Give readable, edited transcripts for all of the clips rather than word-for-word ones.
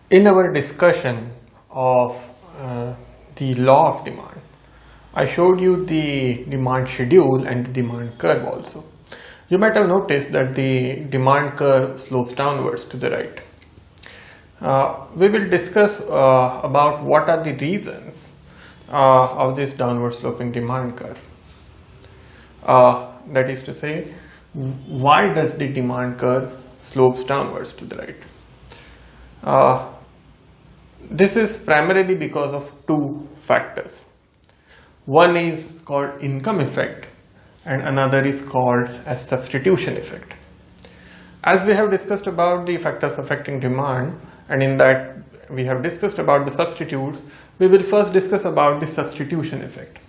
In our discussion of the law of demand, I showed you the demand schedule and the demand curve also. You might have noticed that the demand curve slopes downwards to the right. We will discuss about what are the reasons of this downward sloping demand curve. That is to say, why does the demand curve slopes downwards to the right? This is primarily because of two factors. One is called income effect and another is called as substitution effect. As we have discussed about the factors affecting demand, and in that we have discussed about the substitutes, we will first discuss about the substitution effect.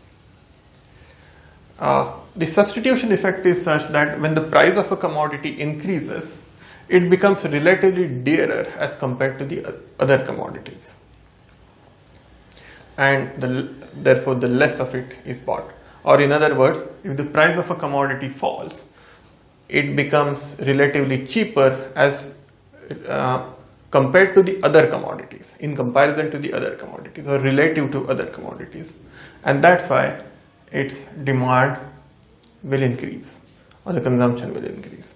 The substitution effect is such that when the price of a commodity increases, it becomes relatively dearer as compared to the other commodities, and therefore the less of it is bought. Or in other words, if the price of a commodity falls, it becomes relatively cheaper as compared to the other commodities, in comparison to the other commodities or relative to other commodities, and that's why its demand will increase or the consumption will increase.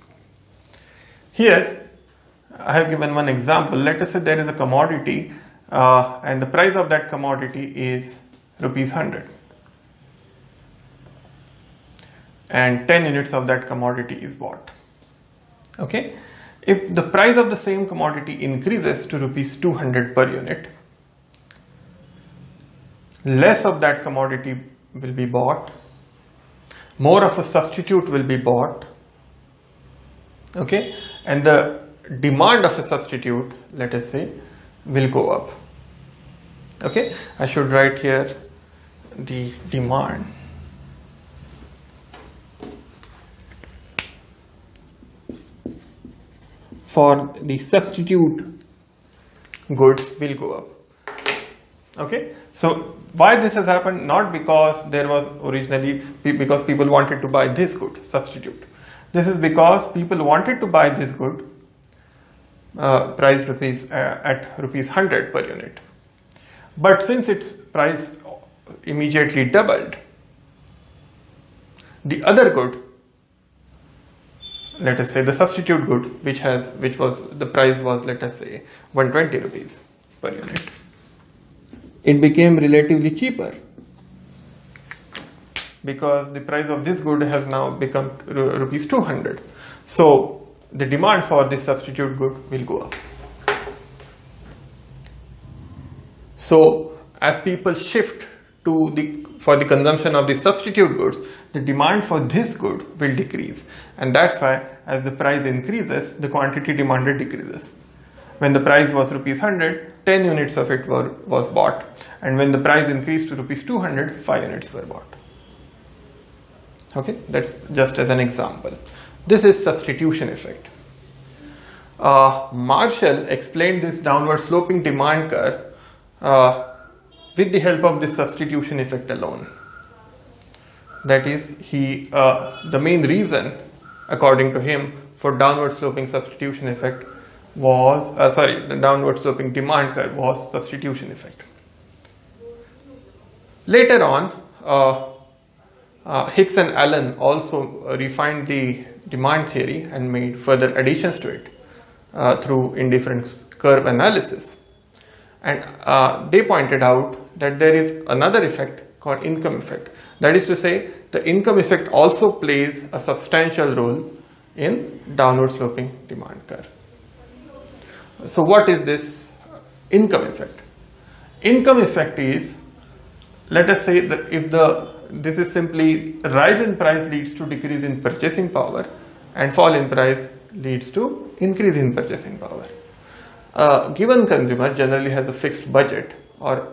Here I have given one example. Let us say there is a commodity and the price of that commodity is rupees 100 and 10 units of that commodity is bought. Okay, if the price of the same commodity increases to rupees 200 per unit, less of that commodity will be bought, more of a substitute will be bought, okay, and the demand of a substitute, let us say, will go up. Okay, I should write here the demand for the substitute good will go up. Okay, so why this has happened? Not because there was originally because people wanted to buy this good substitute. This is because people wanted to buy this good priced at rupees 100 per unit, but since its price immediately doubled, the other good, let us say the substitute good, which was the price was, let us say, 120 rupees per unit, it became relatively cheaper because the price of this good has now become rupees 200. So the demand for this substitute good will go up. So as people shift for the consumption of the substitute goods, the demand for this good will decrease, and that's why as the price increases, the quantity demanded decreases. When the price was rupees 100, 10 units of it was bought, and when the price increased to rupees 200, 5 units were bought. Okay, that's just as an example. This is substitution effect. Marshall explained this downward sloping demand curve with the help of this substitution effect alone. That is, the main reason, according to him, for downward sloping substitution effect was, the downward sloping demand curve was substitution effect. Later on, Hicks and Allen also refined the demand theory and made further additions to it through indifference curve analysis. And they pointed out that there is another effect called income effect. That is to say, the income effect also plays a substantial role in downward sloping demand curve. So what is this income effect? Income effect is, let us say that this is simply rise in price leads to decrease in purchasing power and fall in price leads to increase in purchasing power. A given consumer generally has a fixed budget or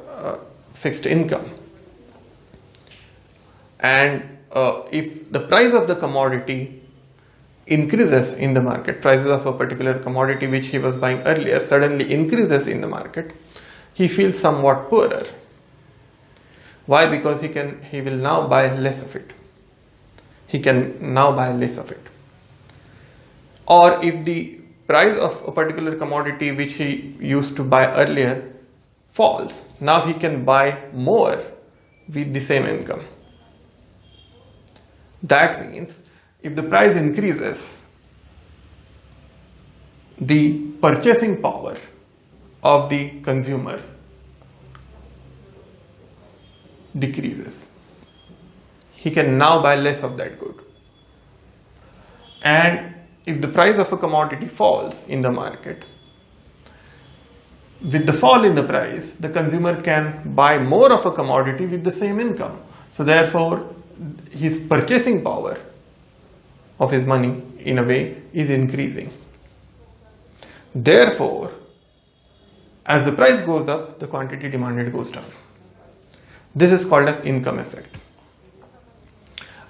fixed income, and if the price of the commodity increases in the market, prices of a particular commodity which he was buying earlier suddenly increases in the market, he feels somewhat poorer. Why? Because he will now buy less of it. He can now buy less of it. Or if the price of a particular commodity which he used to buy earlier falls, now he can buy more with the same income. That means if the price increases, the purchasing power of the consumer decreases. He can now buy less of that good. And if the price of a commodity falls in the market, with the fall in the price, the consumer can buy more of a commodity with the same income. So therefore, his purchasing power of his money, in a way, is increasing. Therefore, as the price goes up, the quantity demanded goes down. This is called as income effect.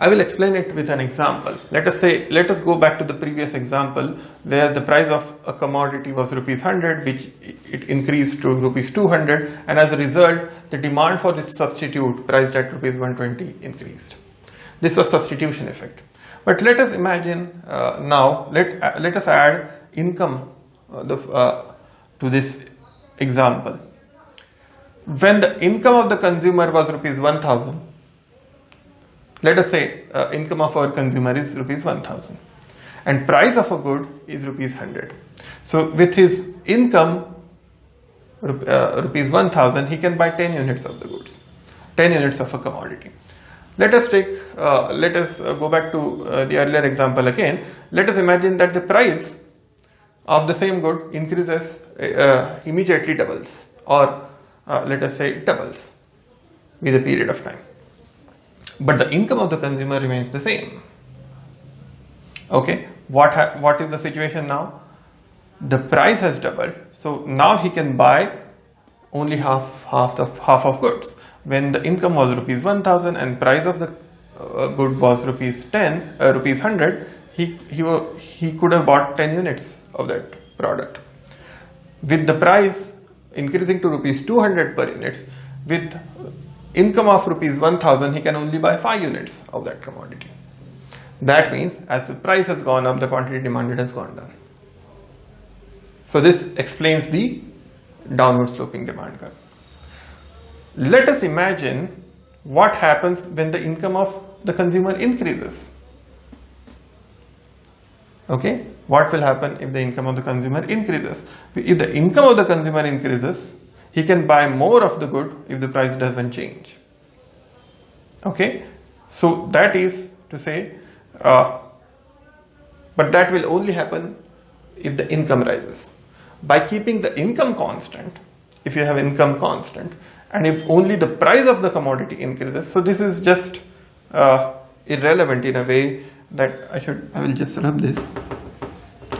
I will explain it with an example. Let us go back to the previous example where the price of a commodity was rupees 100, which it increased to rupees 200, and as a result, the demand for its substitute priced at rupees 120 increased. This was substitution effect. But let us imagine now, let us add income to this example. When the income of the consumer was rupees 1000, let us say income of our consumer is rupees 1000 and price of a good is rupees 100. So with his income rupees 1000, he can buy 10 units of the goods, 10 units of a commodity. Let us go back to the earlier example again. Let us imagine that the price of the same good increases, immediately doubles, or let us say doubles with a period of time. But the income of the consumer remains the same. Okay, what is the situation now? The price has doubled, so now he can buy only half of goods. When the income was rupees 1000 and price of the good was rupees 100, he could have bought 10 units of that product. With the price increasing to rupees 200 per unit, with income of rupees 1000, he can only buy 5 units of that commodity. That means as the price has gone up, the quantity demanded has gone down. So this explains the downward sloping demand curve. Let us imagine what happens when the income of the consumer increases. Okay, what will happen if the income of the consumer increases? If the income of the consumer increases, he can buy more of the good if the price doesn't change. Okay, so that is to say, but that will only happen if the income rises. By keeping the income constant, if you have income constant, and if only the price of the commodity increases, so this is just irrelevant in a way that I will just rub this,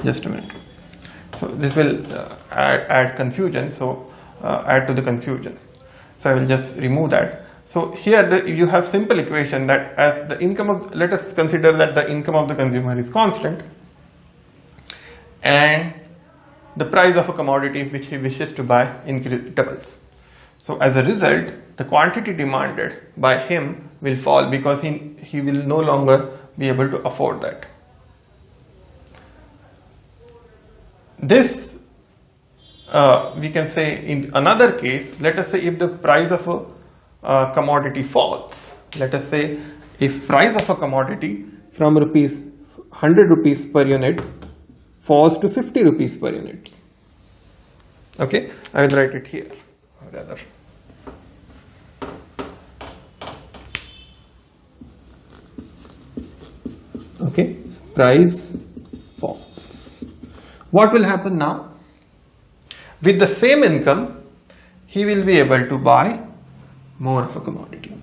just a minute. So this will add confusion, so add to the confusion. So I will just remove that. So here you have simple equation that as the income of, let us consider that the income of the consumer is constant and the price of a commodity which he wishes to buy doubles. So as a result, the quantity demanded by him will fall because he will no longer be able to afford that. This we can say in another case, let us say if the price of a commodity falls, let us say if price of a commodity from 100 rupees per unit falls to 50 rupees per unit. Okay, I will write it here rather. Okay, price falls. What will happen now? With the same income, he will be able to buy more of a commodity.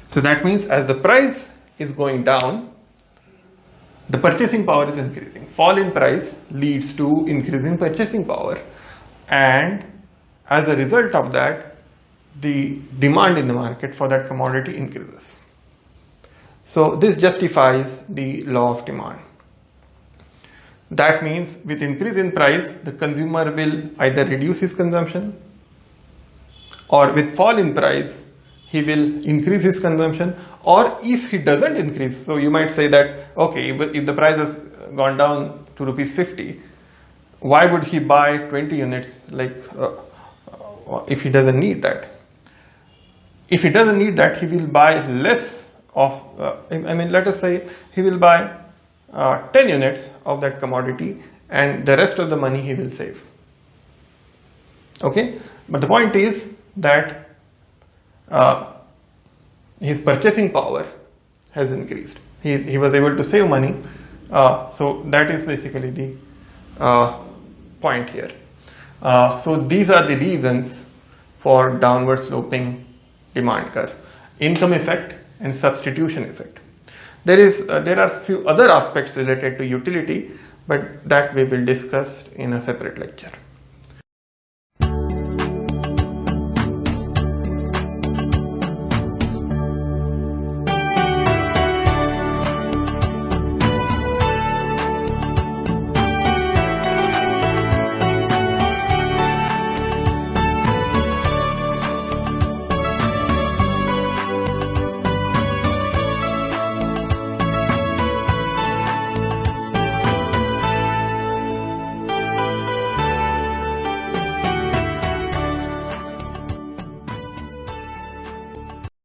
So that means as the price is going down, the purchasing power is increasing. Fall in price leads to increasing purchasing power, and as a result of that, the demand in the market for that commodity increases. So this justifies the law of demand. That means with increase in price, the consumer will either reduce his consumption, or with fall in price, he will increase his consumption, or if he doesn't increase, so you might say that, okay, if the price has gone down to rupees 50, why would he buy 20 units like if he doesn't need that? If he doesn't need that, he will buy less of, let us say he will buy 10 units of that commodity, and the rest of the money he will save. Okay, but the point is that his purchasing power has increased. He was able to save money, so that is basically the point here. So these are the reasons for downward sloping demand curve: income effect and substitution effect. There are few other aspects related to utility, but that we will discuss in a separate lecture.